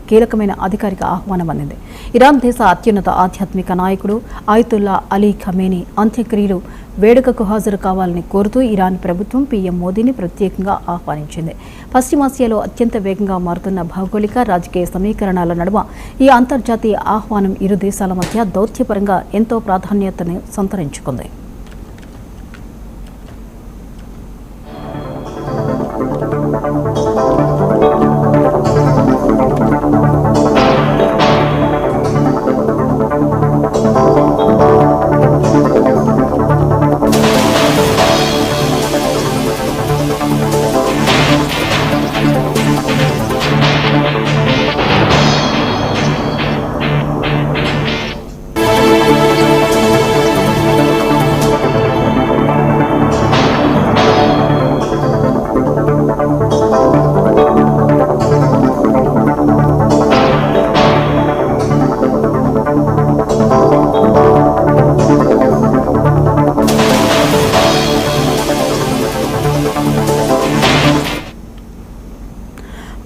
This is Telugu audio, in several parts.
కీలకమైన అధికారిక ఆహ్వానం అందింది. ఇరాన్ దేశ అత్యున్నత ఆధ్యాత్మిక నాయకుడు అయతుల్లా అలీ ఖమేనీ అంత్యక్రియలు వేడుకకు హాజరు కావాలని కోరుతూ ఇరాన్ ప్రభుత్వం పీఎం మోదీని ప్రత్యేకంగా ఆహ్వానించింది. పశ్చిమాసియాలో అత్యంత వేగంగా మారుతున్న భౌగోళిక రాజకీయ సమీకరణాల నడుమ ఈ అంతర్జాతీయ ఆహ్వానం ఇరు దేశాల మధ్య దౌత్యపరంగా ఎంతో ప్రాధాన్యతను సంతరించుకుంది.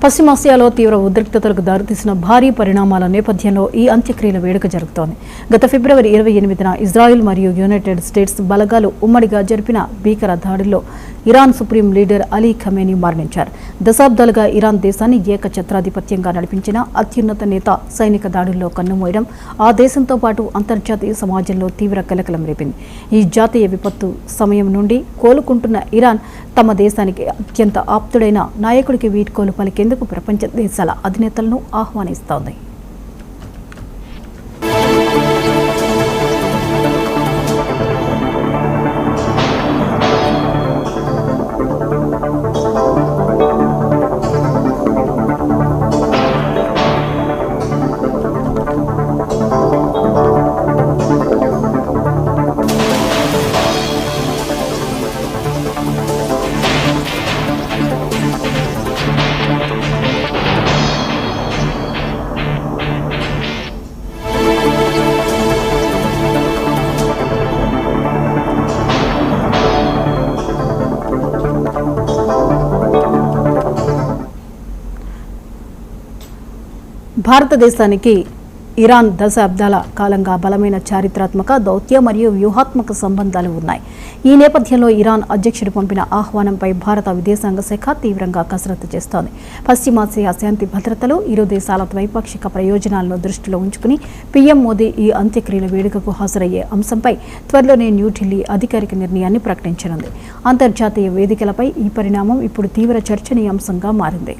పశ్చిమాసియాలో తీవ్ర ఉద్రిక్తతలకు దారితీసిన భారీ పరిణామాల నేపథ్యంలో ఈ అంత్యక్రియల వేడుక జరుగుతోంది. గత ఫిబ్రవరి 28న ఇజ్రాయెల్ మరియు యునైటెడ్ స్టేట్స్ బలగాలు ఉమ్మడిగా జరిపిన భీకర దాడుల్లో Iran supreme leader Ali Khamenei మరణించారు. దశాబ్దాలుగా ఇరాన్ దేశాన్ని ఏకఛత్రాధిపత్యంగా నడిపించిన అత్యున్నత నేత సైనిక దాడుల్లో కన్నుమూయడం ఆ దేశంతో పాటు అంతర్జాతీయ సమాజంలో తీవ్ర కలకలం రేపింది. ఈ జాతీయ విపత్తు సమయం నుండి కోలుకుంటున్న ఇరాన్ తమ దేశానికి అత్యంత ఆప్తుడైన నాయకుడికి వీడ్కోలు పలికేందుకు ప్రపంచ దేశాల అధినేతలను ఆహ్వానిస్తోంది. భారతదేశానికి ఇరాన్ దశాబ్దాల కాలంగా బలమైన చారిత్రాత్మక, దౌత్య మరియు వ్యూహాత్మక సంబంధాలు ఉన్నాయి. ఈ నేపథ్యంలో ఇరాన్ అధ్యక్షుడు పంపిన ఆహ్వానంపై భారత విదేశాంగ శాఖ తీవ్రంగా కసరత్తు చేస్తోంది. పశ్చిమాసియా శాంతి భద్రతలు, ఇరు దేశాల ద్వైపాక్షిక ప్రయోజనాలను దృష్టిలో ఉంచుకుని పీఎం మోదీ ఈ అంత్యక్రియల వేడుకకు హాజరయ్యే అంశంపై త్వరలోనే న్యూఢిల్లీ అధికారిక నిర్ణయాన్ని ప్రకటించనుంది. అంతర్జాతీయ వేదికలపై ఈ పరిణామం ఇప్పుడు తీవ్ర చర్చనీయాంశంగా మారింది.